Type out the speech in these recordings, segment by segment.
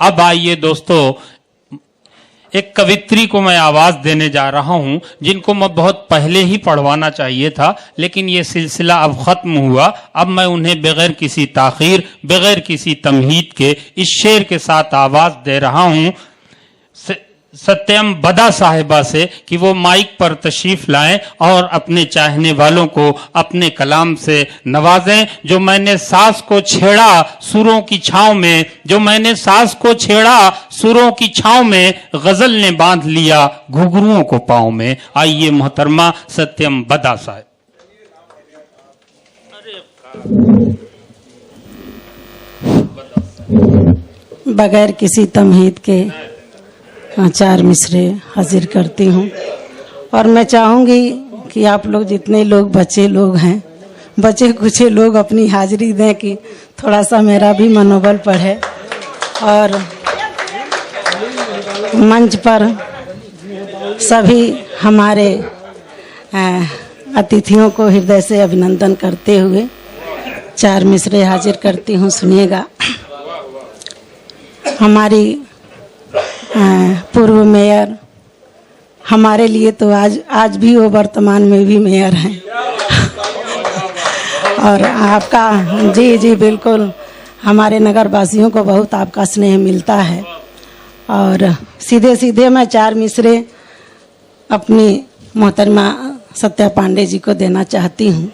अब आइए दोस्तों, एक कवित्री को मैं आवाज देने जा रहा हूं, जिनको मैं बहुत पहले ही पढ़वाना चाहिए था, लेकिन ये सिलसिला अब खत्म हुआ। अब मैं उन्हें बगैर किसी ताखीर, बगैर किसी तमहीद के इस शेर के साथ आवाज दे रहा हूं सत्यम बदा साहिबा से कि वो माइक पर तशरीफ लाएं और अपने चाहने वालों को अपने कलाम से नवाजें। जो मैंने सांस को छेड़ा सुरों की छांव में, जो मैंने सांस को छेड़ा सुरों की छांव में, गजल ने बांध लिया घुघरुओं को पांव में। आइए मोहतरमा सत्यम बदा साहिब। बगैर किसी तमहीद के 4 मिसरे हाजिर करती हूँ। और मैं चाहूँगी कि आप लोग जितने लोग बच्चे लोग हैं, बचे कुछ लोग अपनी हाजिरी दें कि थोड़ा सा मेरा भी मनोबल बढ़े। और मंच पर सभी हमारे अतिथियों को हृदय से अभिनंदन करते हुए 4 मिसरे हाजिर करती हूँ। सुनिएगा। हमारी पूर्व मेयर, हमारे लिए तो आज भी वो वर्तमान में भी मेयर हैं। और आपका जी बिल्कुल, हमारे नगर वासियों को बहुत आपका स्नेह मिलता है। और सीधे मैं 4 मिसरे अपनी मोहतरमा सत्या पांडे जी को देना चाहती हूँ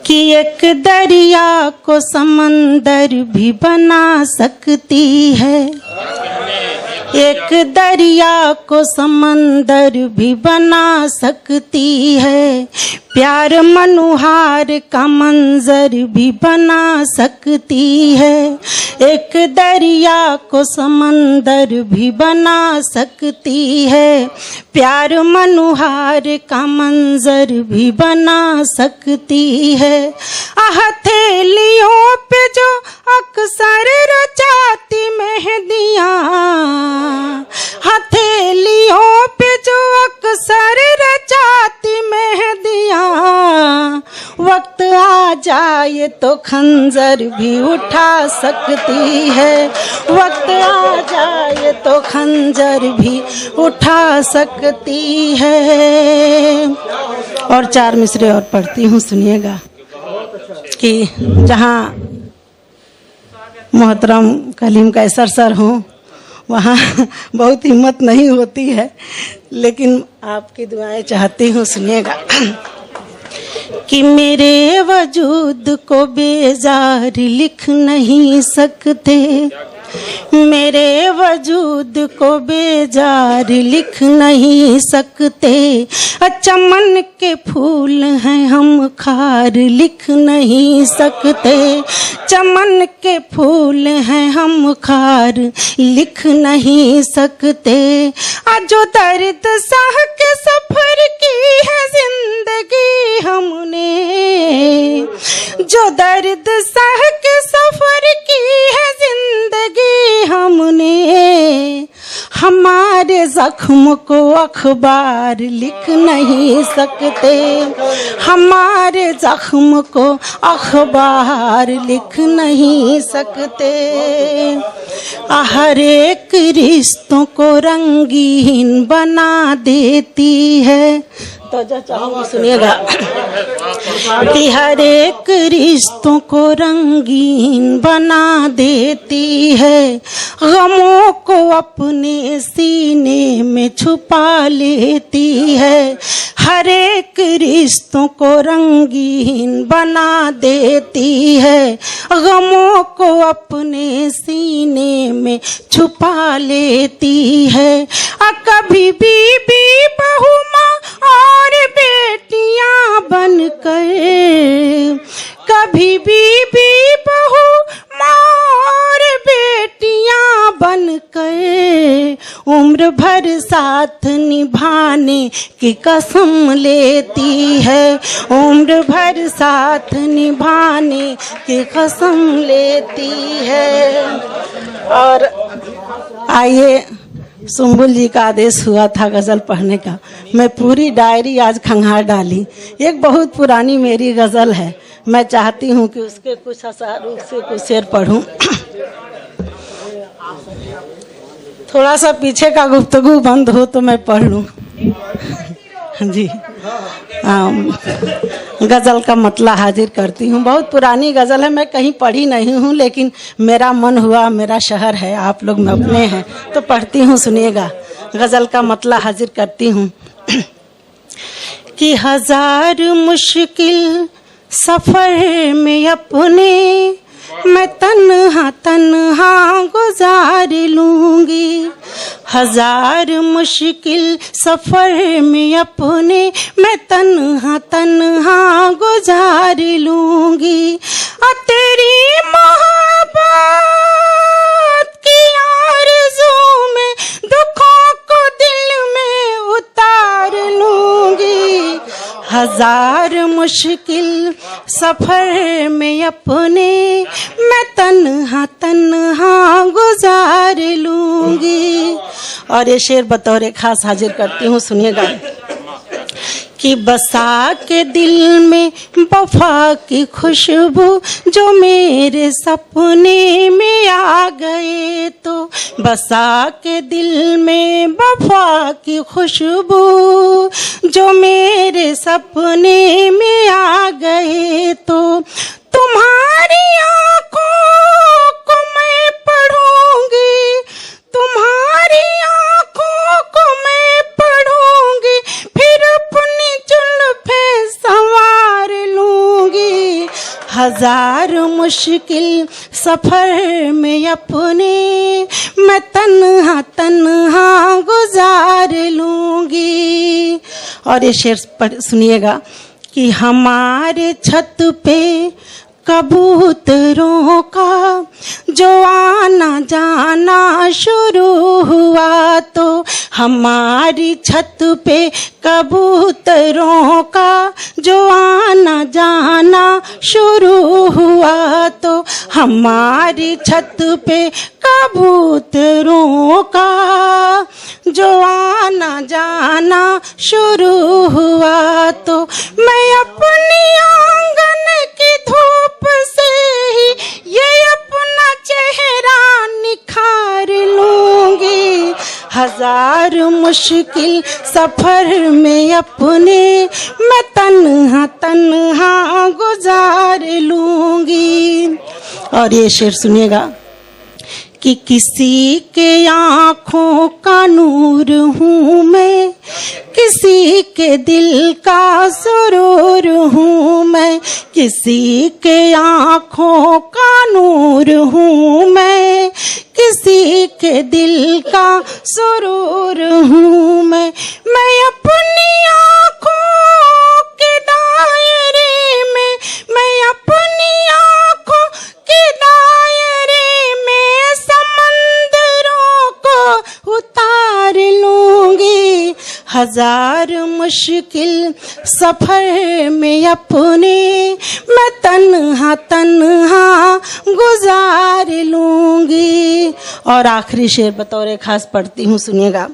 कि एक दरिया को समंदर भी बना सकती है, एक दरिया को समंदर भी बना सकती है, प्यार मनुहार का मंजर भी बना सकती है, एक दरिया को समंदर भी बना सकती है, प्यार मनुहार का मंजर भी बना सकती है। हथेलियों पे जो अक्सर रचाती मेहंदियाँ, हथेलियों पे जो अक्सर रचाती मेहंदियाँ, वक्त आ जाए तो खंजर भी उठा सकती है, वक्त आ जाए तो खंजर भी उठा सकती है। और 4 मिसरे और पढ़ती हूँ, सुनिएगा कि जहाँ मोहतरम कलीम कैसर सर हों वहाँ बहुत हिम्मत नहीं होती है, लेकिन आपकी दुआएं चाहती हूँ। सुनिएगा कि मेरे वजूद को बेजार लिख नहीं सकते, मेरे वजूद को बेजार लिख नहीं सकते, चमन के फूल हैं हम खार लिख नहीं सकते, चमन के फूल हैं हम खार लिख नहीं सकते। जो दर्द सह के सफर की है जिंदगी हमने, जो दर्द सह के सफर की है जिंदगी हमने, हमारे जख्म को अखबार लिख नहीं सकते, हमारे जख्म को अखबार लिख नहीं सकते। हर एक रिश्तों को रंगीन बना देती है। तो जो चाहूँगी सुनिएगा कि हर एक रिश्तों को रंगीन बना देती है, गमों को अपने सीने में छुपा लेती है, हर एक रिश्तों को रंगीन बना देती है, गमों को अपने सीने में छुपा लेती है। कभी बीबी बहू माँ और बेटियां बनकर, कभी बीबी बहू माँ और बेटियां बनकर उम्र भर साथ निभाने की कसम लेती है, उम्र भर साथ निभाने की कसम लेती है। और आइए, सुम्बुल जी का आदेश हुआ था गज़ल पढ़ने का, मैं पूरी डायरी आज खंगाल डाली। एक बहुत पुरानी मेरी गज़ल है, मैं चाहती हूँ कि उसके कुछ अशारों से कुछ शेर पढ़ूं। थोड़ा सा पीछे का गुफ्तगू बंद हो तो मैं पढ़ लूँ। जी गज़ल का मतला हाजिर करती हूँ। बहुत पुरानी गज़ल है, मैं कहीं पढ़ी नहीं हूँ, लेकिन मेरा मन हुआ, मेरा शहर है, आप लोग में अपने हैं तो पढ़ती हूँ, सुनिएगा। गज़ल का मतला हाजिर करती हूँ कि हजार मुश्किल सफ़र में अपने मैं तन्हा तन्हा गुजार लूँगी। हजार मुश्किल सफ़र में अपने मैं तन्हा तन्हा गुजार लूँगी। तेरी मोहब्बत की आरज़ू में दुखों को दिल में उतार लूँगी। हजार मुश्किल सफ़र में अपने मैं तन्हा तन्हा गुजार लूँगी। और ये शेर बतौर खास हाजिर करती हूँ, सुनिएगा कि बसा के दिल में वफा की खुशबू जो मेरे सपने में आ गए, तो बसा के दिल में वफा की खुशबू जो मेरे सपने में आ गए, तो तुम्हारी आँखों को मैं पढ़ूंगी, तुम्हारी आँखों को मैं पढ़ूंगी, फिर अपनी जुल्फ़े संवार लूंगी। हजार मुश्किल सफ़र में अपने मैं तन्हा तन्हा गुजार लूंगी। और ये शेर सुनिएगा कि हमारे छत पे कबूतरों का जो आना जाना शुरू हुआ, तो हमारी छत पे कबूतरों का जो आना जाना शुरू हुआ, तो हमारी छत पे कबूतरों का जो आना जाना शुरू हुआ, तो मैं अपनी आंगन की धूप से ही ये अपना चेहरा निखार लूंगी। हजार मुश्किल सफ़र में अपने मैं तन्हा तन्हा गुजार लूंगी। और ये शेर सुनिएगा कि किसी के आँखों का नूर हूँ मैं, किसी के दिल का सुरूर हूँ मैं, किसी के आँखों का नूर हूँ मैं, किसी के दिल का सुरूर हूँ मैं अपनी आँखों के दायरे में, मैं अपनी आँखों के दायरे में समंदरों को उतार लूंगी। हजार मुश्किल सफ़र में अपने मैं तन्हा तन्हा गुजार लूंगी। और आखिरी शेर बतौर खास पढ़ती हूँ, सुनिएगा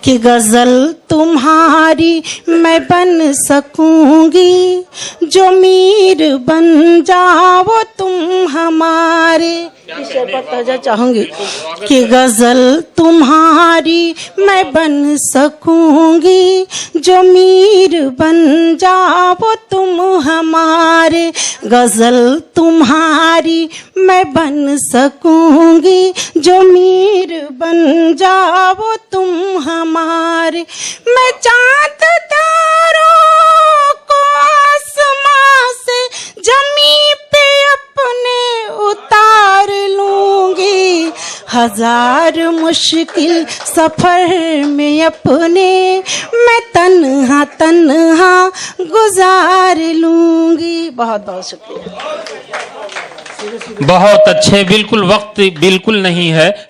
कि गज़ल तुम्हारी मैं बन सकूंगी, जो मीर बन जाओ तुम हमारे। इस शेर पर तवज्जो चाहूंगी कि गज़ल तुम्हारी मैं बन सकूंगी, जो मीर बन जाओ तुम हमारे। गज़ल तुम्हारी मैं बन सकूंगी, जो मीर बन जाओ तुम हमारे। मैं चाँद तारों को आसमां से ज़मीं पे अपने उतार लूंगी। हजार मुश्किल सफ़र में अपने मैं तन्हा तन्हा गुजार लूंगी। बहुत बहुत शुक्रिया। बहुत अच्छे, बिल्कुल वक्त बिल्कुल नहीं है।